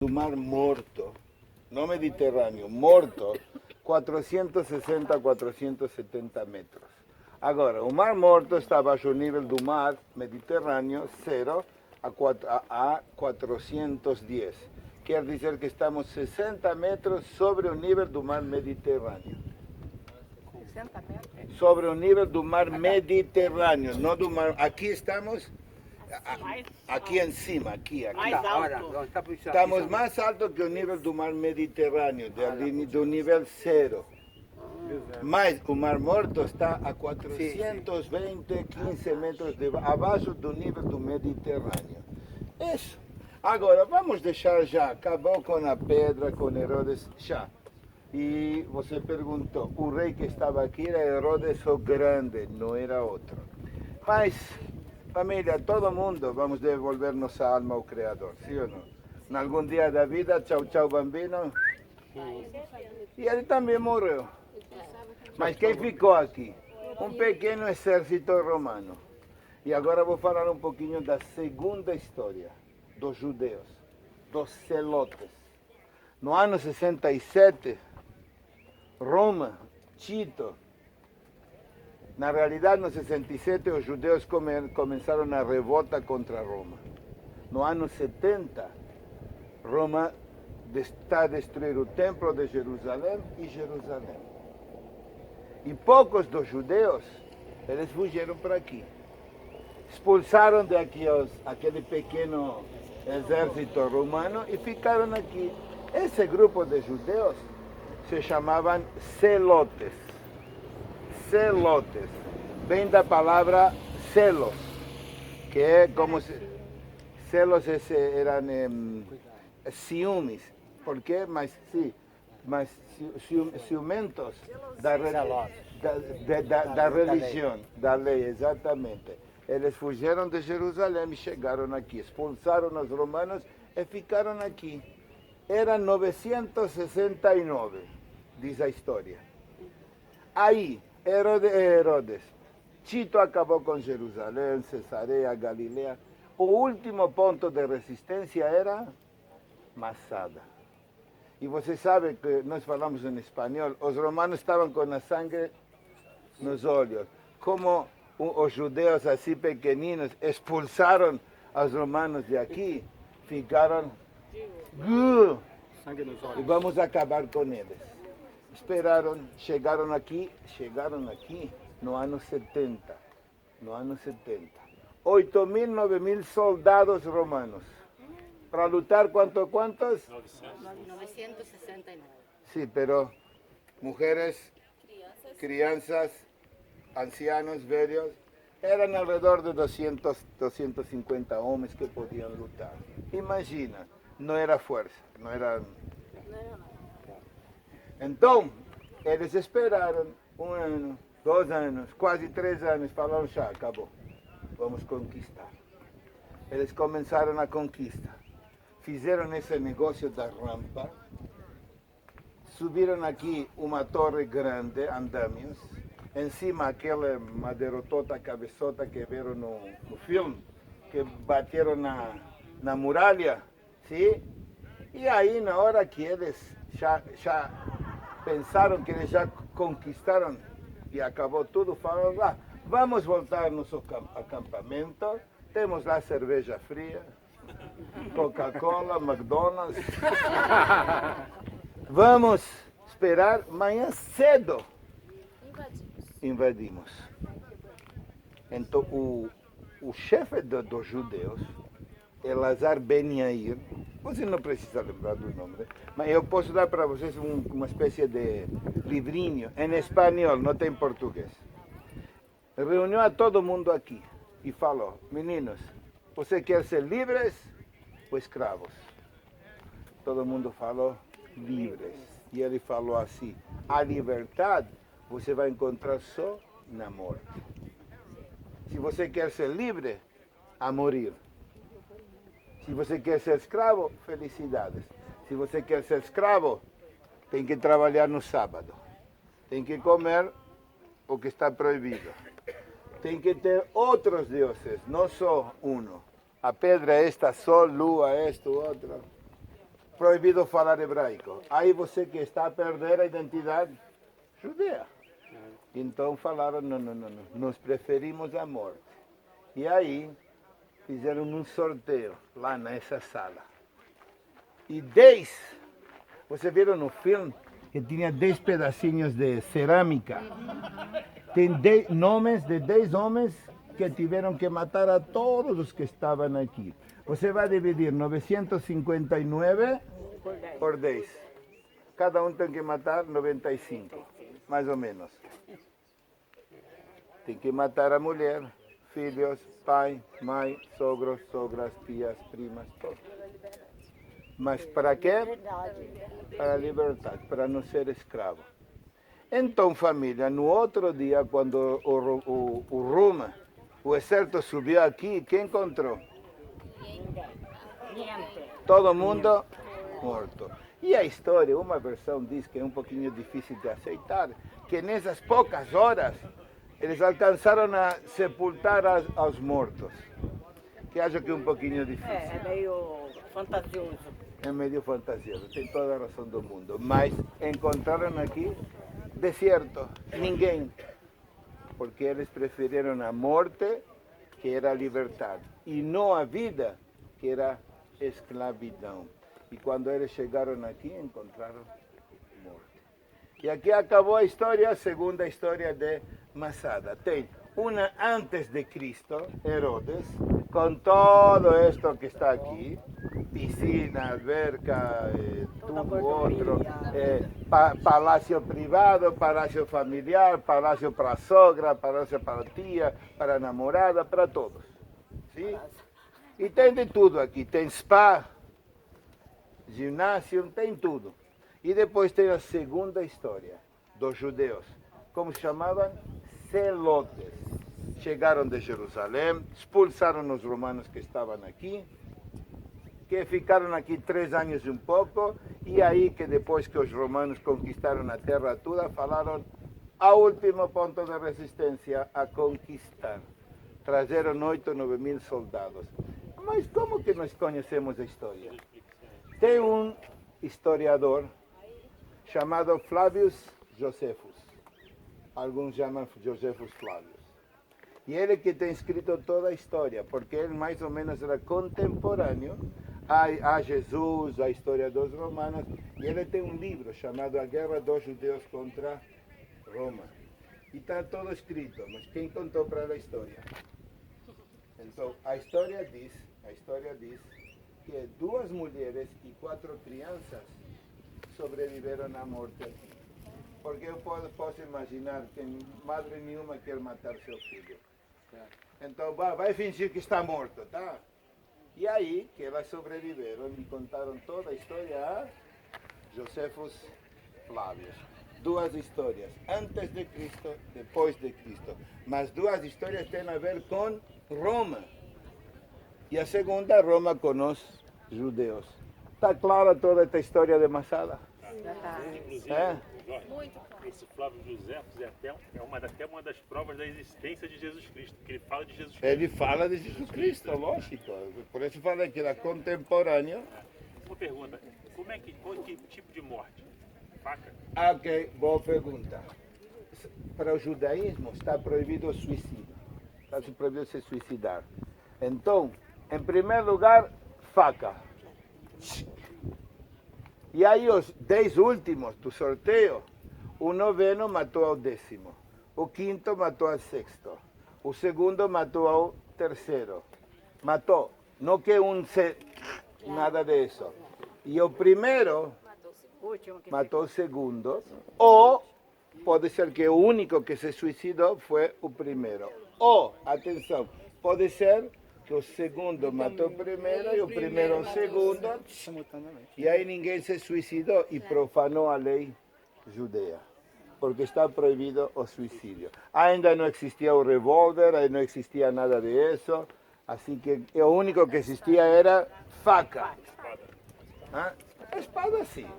do Mar Morto, no Mediterrâneo, morto, 460 a 470 metros. Agora, o Mar Morto está abaixo do nível do mar Mediterrâneo, 0 a 410. Quer dizer que estamos 60 metros sobre o nível do mar Mediterrâneo. 60 metros? Sobre o nível do mar Mediterrâneo, não do mar... Aqui estamos... Aqui em cima, aqui. Mais alto. Estamos mais alto que o nível do mar Mediterrâneo, do nível 0. Mas o Mar Morto está a 420, 15 metros abaixo do nível do Mediterrâneo. Isso. Agora, vamos deixar já, acabou com a pedra, com Herodes, já. E você perguntou, o rei que estava aqui era Herodes o Grande, não era outro. Mas... família, todo mundo vamos devolver nossa alma ao Criador, sim ou não? Em algum dia da vida, tchau, tchau, bambino. E ele também morreu. Mas quem ficou aqui? Um pequeno exército romano. E agora vou falar um pouquinho da segunda história, dos judeus, dos zelotes. No ano 67, Roma, Tito, na realidade, no 67, os judeus começaram a revolta contra Roma. No ano 70, Roma está a destruir o templo de Jerusalém e Jerusalém. E poucos dos judeus, eles fugiram para aqui. Expulsaram daqui aquele pequeno exército romano e ficaram aqui. Esse grupo de judeus se chamavam zelotes. Zelotes, vem da palavra celos, que é como se... celos eram ciúmes, por quê? Mas ciumentos da religião, da lei, exatamente. Eles fugiram de Jerusalém e chegaram aqui, expulsaram os romanos e ficaram aqui. Era 969, diz a história. Aí, Herodes, Tito acabou com Jerusalém, Cesareia, Galileia. O último ponto de resistência era Masada. E você sabe que nós falamos em espanhol, os romanos estavam com a sangue nos olhos. Como os judeus assim pequeninos expulsaram os romanos de aqui, ficaram... e vamos acabar com eles. Esperaram, chegaram aqui no ano 70. No ano 70. 8.000, 9.000 soldados romanos. Para lutar quantos? 969. Sí, pero mujeres, crianças, ancianos, velhos, eram alrededor de 200, 250 homens que podiam lutar. Imagina, não era força, não era... Então, eles esperaram 1 ano, 2 anos, quase 3 anos, falaram, já, acabou, vamos conquistar. Eles começaram a conquista, fizeram esse negócio da rampa, subiram aqui uma torre grande, andamios, em cima aquela madeirotota, cabeçota que viram no filme, que bateram na muralha, sim? E aí, na hora que eles já pensaram que eles já conquistaram e acabou tudo, falaram lá, vamos voltar ao nosso acampamento, temos lá cerveja fria, Coca-Cola, McDonald's, vamos esperar amanhã cedo. Invadimos. Então o chefe dos judeus, Elazar Ben Yair, você não precisa lembrar do nome, né? Mas eu posso dar para vocês uma espécie de livrinho em espanhol, não tem português. Reuniu a todo mundo aqui e falou, meninos, você quer ser livres ou escravos? Todo mundo falou livres. E ele falou assim, a liberdade você vai encontrar só na morte. Se você quer ser livre, a morir. Se você quer ser escravo, felicidades. Se você quer ser escravo, tem que trabalhar no sábado. Tem que comer o que está proibido. Tem que ter outros deuses, não só um. A pedra esta, sol, lua, esto, outro. proibido falar hebraico. Aí você que está a perder a identidade judea. Então falaram, não, nós preferimos a morte. E aí fizeram um sorteio lá nessa sala. E 10, você viram no filme que tinha 10 pedacinhos de cerâmica. Tem nomes de 10 homens que tiveram que matar a todos os que estavam aqui. Você vai dividir 959 por 10. Cada um tem que matar 95, mais ou menos. Tem que matar a mulher, filhos, pai, mãe, sogros, sogras, tias, primas, todos. Mas para quê? Para a liberdade, para não ser escravo. Então, família, no outro dia, quando o Roma, o exército subiu aqui, quem encontrou? Todo mundo morto. E a história, uma versão diz que é um pouquinho difícil de aceitar, que nessas poucas horas eles alcançaram a sepultar aos mortos. Que acho que é um pouquinho difícil. É meio fantasioso. É meio fantasioso, tem toda a razão do mundo. Mas encontraram aqui deserto, ninguém. Porque eles preferiram a morte, que era a liberdade, e não a vida, que era escravidão. E quando eles chegaram aqui, encontraram morte. E aqui acabou a história, a segunda história de Masada. Tem uma antes de Cristo, Herodes, com todo isto que está aqui, piscina, alberca, tudo outro, palácio privado, palácio familiar, palácio para a sogra, palácio para a tia, para a namorada, para todos. Sim? E tem de tudo aqui, tem spa, ginásio, tem tudo. E depois tem a segunda história dos judeus, como se chamavam? Zelotes. Chegaram de Jerusalém, expulsaram os romanos que estavam aqui, que ficaram aqui 3 anos e um pouco, e aí que depois que os romanos conquistaram a terra toda, falaram ao último ponto de resistência a conquistar. Trazeram 8, 9 mil soldados. Mas como que nós conhecemos a história? Tem um historiador chamado Flavius Josephus. Alguns chamam Josephus Flavius. E ele que tem escrito toda a história, porque ele mais ou menos era contemporâneo a Jesus, a história dos romanos, e ele tem um livro chamado A Guerra dos Judeus contra Roma. E está todo escrito, mas quem contou para ele a história? Então, a história diz que 2 mulheres e 4 crianças sobreviveram à morte aqui. Porque eu posso imaginar que madre nenhuma quer matar seu filho. Então vai fingir que está morto, tá? E aí que elas sobreviveram e contaram toda a história a Josephus Flavius. 2 histórias, antes de Cristo, depois de Cristo. Mas 2 histórias têm a ver com Roma. E a segunda, Roma com os judeus. Está clara toda esta história de Masada? Inclusive, esse Flávio José é até uma das provas da existência de Jesus Cristo, que ele fala de Jesus Cristo. Ele fala de Jesus Cristo, lógico. Por isso falei que era contemporâneo. Uma pergunta, qual que tipo de morte? Faca? Ok, boa pergunta. Para o judaísmo está proibido o suicídio. Está proibido se suicidar. Então, em primeiro lugar, faca. E aí os 10 últimos do sorteio, o 9º matou ao 10º, o 5º matou ao 6º, o 2º matou ao 3º. Matou, não que nada disso. E o primeiro matou o 2º, ou pode ser que o único que se suicidou foi o primeiro. Ou, atenção, pode ser que o 2º matou o primeiro e o primeiro o 2º, e aí ninguém se suicidou e profanou a lei judeia, porque está proibido o suicídio. Ainda não existia o revólver, ainda não existia nada disso, assim que o único que existia era faca. Espada sim.